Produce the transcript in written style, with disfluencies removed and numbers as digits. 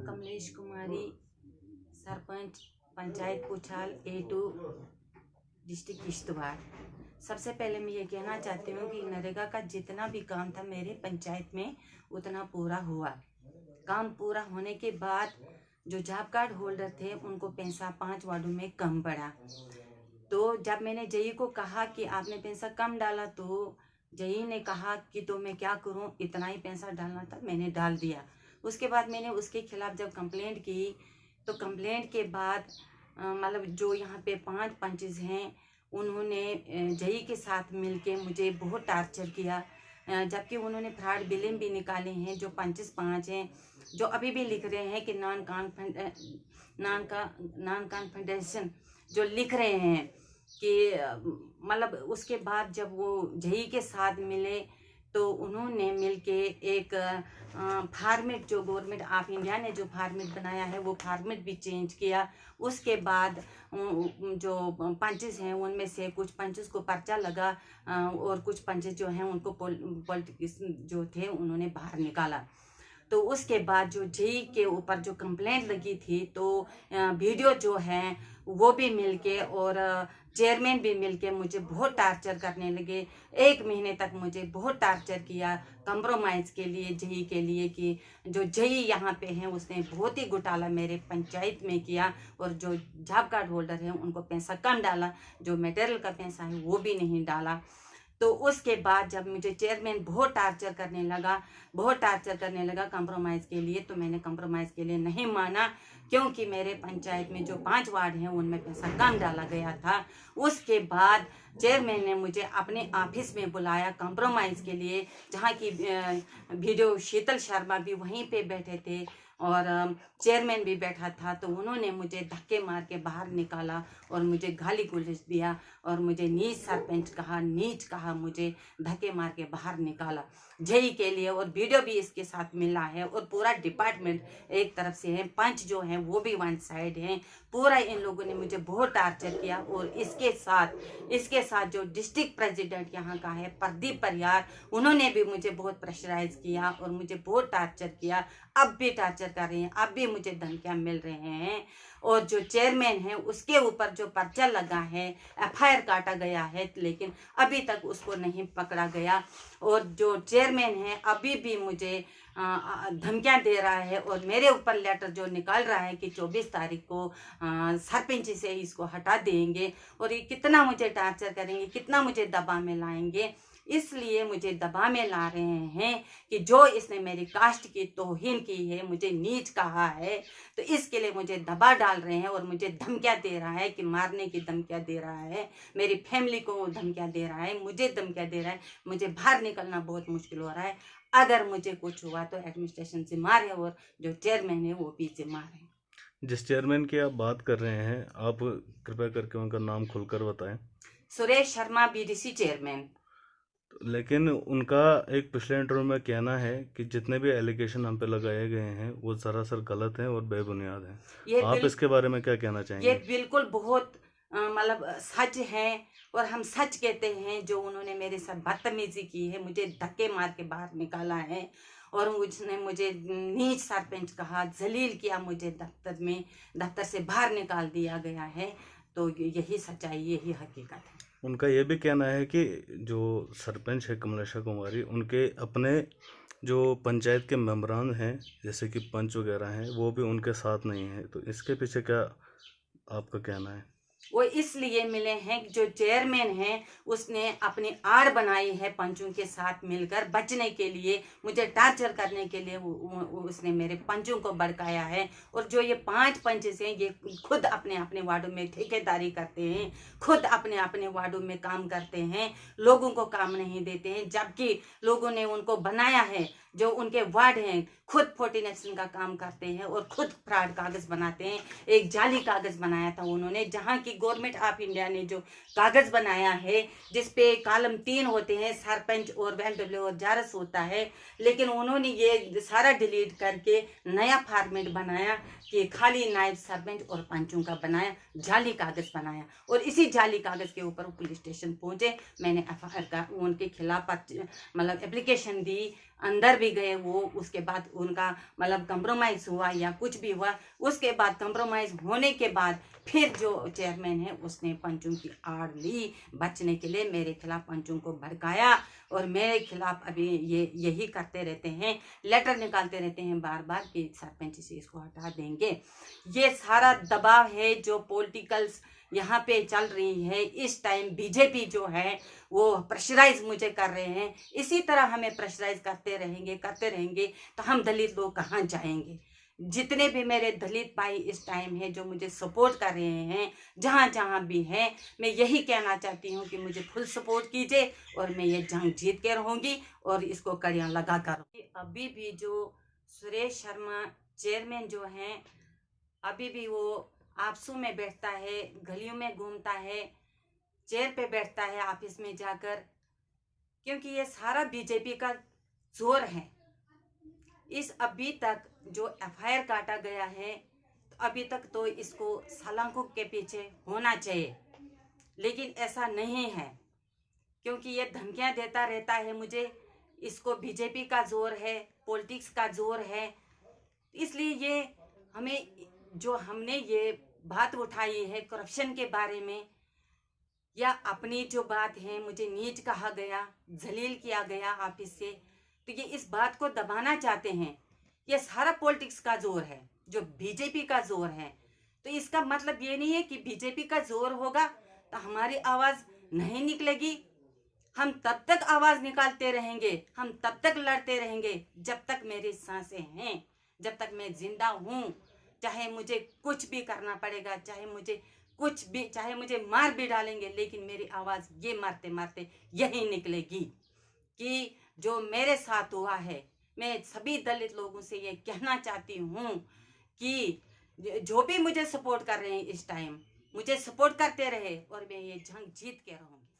Kamlesh Kumari, sarpanch panchayat पुछाल A2 district Kishtwar. सबसे पहले मैं ये कहना चाहती हूँ कि नरेगा का जितना भी काम था मेरे पंचायत में उतना पूरा हुआ। काम पूरा होने के बाद जो जॉब कार्ड होल्डर थे उनको पैसा 5 वार्डों में कम पड़ा। तो जब मैंने जई को कहा कि आपने पैसा कम डाला तो जई ने कहा कि तो मैं क्या करूं, इतना ही पैसा डालना था, मैंने डाल दिया। उसके बाद मैंने उसके खिलाफ जब कंप्लेंट की तो कंप्लेंट के बाद मतलब जो यहाँ पे 5 पंचेस हैं उन्होंने जई के साथ मिलके मुझे बहुत टार्चर किया। जबकि उन्होंने फ्रॉड बिलें भी निकाले हैं। जो पंचेस 5 हैं जो अभी भी लिख रहे हैं कि नॉन कॉन्फिडेंशियल जो लिख रहे हैं कि मतलब उसके बाद जब वो जई के साथ मिले तो उन्होंने मिलके एक फार्मेट जो गवर्नमेंट ऑफ इंडिया ने जो फार्मेट बनाया है वो फार्मेट भी चेंज किया। उसके बाद जो पंचेस हैं उनमें से कुछ पंचेस को पर्चा लगा और कुछ पंचेस जो हैं उनको पॉलिटिक्स जो थे उन्होंने बाहर निकाला। तो उसके बाद जो जेई के ऊपर जो कंप्लेंट लगी थी तो वीडियो जो है वो भी मिलके और चेयरमैन भी मिलके मुझे बहुत टार्चर करने लगे। 1 महीने तक मुझे बहुत टार्चर किया कंप्रोमाइज़ के लिए, जेई के लिए कि जो जेई यहाँ पे हैं उसने बहुत ही घोटाला मेरे पंचायत में किया और जो जॉब कार्ड होल्डर हैं उनको पैसा कम डाला, जो मटेरियल का पैसा है वो भी नहीं डाला। तो उसके बाद जब मुझे चेयरमैन बहुत टार्चर करने लगा कंप्रोमाइज़ के लिए, तो मैंने कंप्रोमाइज़ के लिए नहीं माना क्योंकि मेरे पंचायत में जो 5 वार्ड हैं उनमें पैसा कम डाला गया था। उसके बाद चेयरमैन ने मुझे अपने ऑफिस में बुलाया कंप्रोमाइज़ के लिए, जहाँ की वीडियो शीतल शर्मा भी वहीं पे बैठे थे और चेयरमैन भी बैठा था। तो उन्होंने मुझे धक्के मार के बाहर निकाला और मुझे गाली गलौज दिया और मुझे नीच सरपंच कहा, नीच कहा, मुझे धक्के मार के बाहर निकाला जेई के लिए। और वीडियो भी इसके साथ मिला है और पूरा डिपार्टमेंट एक तरफ से है, पंच जो हैं वो भी वन साइड हैं। पूरा इन लोगों ने मुझे बहुत टार्चर किया। और इसके साथ जो डिस्ट्रिक्ट प्रेसिडेंट यहाँ का है प्रदीप परियार, उन्होंने भी मुझे बहुत प्रेशराइज किया और मुझे बहुत टार्चर किया। अब भी टार्चर कर रहे हैं, अब भी मुझे धमकियां मिल रहे हैं। और जो चेयरमैन है उसके ऊपर जो पर्चा लगा है, FIR काटा गया है, लेकिन अभी तक उसको नहीं पकड़ा गया। और जो चेयरमैन है अभी भी मुझे धमकियां दे रहा है और मेरे ऊपर लेटर जो निकाल रहा है कि 24 तारीख को सरपंच से इसको हटा देंगे। और ये कितना मुझे टार्चर करेंगे, कितना मुझे दबाव में लाएंगे। इसलिए मुझे दबाव में ला रहे हैं कि जो इसने मेरी कास्ट की तौहीन की है, मुझे नीच कहा है, तो इसके लिए मुझे दबाव डाल रहे हैं और मुझे धमकियां दे रहा है कि मारने की धमकियां दे रहा है, मेरी फैमिली को धमकियां दे रहा है, मुझे धमकियां दे रहा है। मुझे बाहर निकलना बहुत मुश्किल हो रहा है। अगर मुझे कुछ हुआ तो एडमिनिस्ट्रेशन से मारे और जो चेयरमैन है वो भी से मारे। जिस चेयरमैन की आप बात कर रहे हैं, आप कृपया करके उनका नाम खुलकर बताएं। Suresh Sharma, BDC chairman. लेकिन उनका एक पिछले इंटरव्यू में कहना है कि जितने भी एलिगेशन हम पे लगाए गए हैं वो सरासर गलत हैं और बेबुनियाद हैं। आप इसके बारे में क्या कहना चाहेंगे? ये बिल्कुल बहुत मतलब सच है और हम सच कहते हैं। जो उन्होंने मेरे साथ बदतमीजी की है, मुझे धक्के मार के बाहर निकाला है और उसने मुझे नीच सरपंच कहा, जलील किया, मुझे दफ्तर से बाहर निकाल दिया गया है। तो यही सच्चाई, यही हकीकत है। उनका ये भी कहना है कि जो सरपंच है कमलेशा कुमारी, उनके अपने जो पंचायत के मेंबरान हैं जैसे कि पंच वगैरह हैं वो भी उनके साथ नहीं है। तो इसके पीछे क्या आपका कहना है? वो इसलिए मिले हैं कि जो चेयरमैन है उसने अपनी आड़ बनाई है पंचों के साथ मिलकर बचने के लिए, मुझे टार्चर करने के लिए उसने मेरे पंचों को भड़काया है। और जो ये 5 पंचेस हैं ये खुद अपने अपने वार्डों में ठेकेदारी करते हैं, खुद अपने अपने वार्डों में काम करते हैं, लोगों को काम नहीं देते हैं। जबकि लोगों ने उनको बनाया है, जो उनके वार्ड हैं खुद 14 एक्शन का काम करते हैं और खुद फ्रॉड कागज बनाते हैं। एक जाली कागज बनाया था उन्होंने, जहाँ की गवर्नमेंट ऑफ इंडिया ने जो कागज बनाया है जिसपे कॉलम 3 होते हैं, सरपंच और WLW और जारस होता है, लेकिन उन्होंने ये सारा डिलीट करके नया फॉर्मेट बनाया कि खाली नायब सरपंच और पंचों का बनाया, जाली कागज बनाया। और इसी जाली कागज के ऊपर पुलिस स्टेशन पहुंचे, मैंने FIR का उनके खिलाफ मतलब एप्लीकेशन दी अंदर भी गए, वो उसके बाद उनका मतलब कंप्रोमाइज़ हुआ या कुछ भी हुआ, उसके बाद कंप्रोमाइज़ होने के बाद फिर जो चेयरमैन है उसने पंचों की आड़ ली बचने के लिए, मेरे खिलाफ पंचों को भड़काया और मेरे खिलाफ अभी ये यही करते रहते हैं, लेटर निकालते रहते हैं बार बार कि सरपंच से इसको हटा देंगे। ये सारा दबाव है जो पॉलिटिकल्स यहाँ पे चल रही है इस टाइम। बीजेपी जो है वो प्रेशराइज मुझे कर रहे हैं, इसी तरह हमें प्रेशराइज करते रहेंगे तो हम दलित लोग कहाँ जाएंगे। जितने भी मेरे दलित भाई इस टाइम है जो मुझे सपोर्ट कर रहे हैं जहाँ जहाँ भी हैं, मैं यही कहना चाहती हूँ कि मुझे फुल सपोर्ट कीजिए और मैं ये जंग जीत के रहूँगी और इसको कड़ियाँ लगा कर। अभी भी जो सुरेश शर्मा चेयरमैन जो हैं, अभी भी वो आपसू में बैठता है, गलियों में घूमता है, चेयर पे बैठता है ऑफिस में जाकर, क्योंकि ये सारा बीजेपी का जोर है। इस अभी तक जो एफआईआर काटा गया है, तो अभी तक तो इसको सलाखों के पीछे होना चाहिए, लेकिन ऐसा नहीं है क्योंकि ये धमकियां देता रहता है मुझे। इसको बीजेपी का जोर है, पॉलिटिक्स का जोर है, इसलिए ये हमें जो हमने ये बात उठाई है करप्शन के बारे में, या अपनी जो बात है मुझे नीच कहा गया, जलील किया गया ऑफिस से, तो ये इस बात को दबाना चाहते हैं। ये सारा पॉलिटिक्स का जोर है, जो बीजेपी का जोर है। तो इसका मतलब ये नहीं है कि बीजेपी का जोर होगा तो हमारी आवाज़ नहीं निकलेगी। हम तब तक आवाज़ निकालते रहेंगे, हम तब तक लड़ते रहेंगे जब तक मेरी सांसें हैं, जब तक मैं जिंदा हूँ। चाहे मुझे कुछ भी करना पड़ेगा, चाहे मुझे मार भी डालेंगे, लेकिन मेरी आवाज़ ये मारते मारते यही निकलेगी कि जो मेरे साथ हुआ है। मैं सभी दलित लोगों से ये कहना चाहती हूँ कि जो भी मुझे सपोर्ट कर रहे हैं इस टाइम, मुझे सपोर्ट करते रहे और मैं ये जंग जीत के रहूँगी।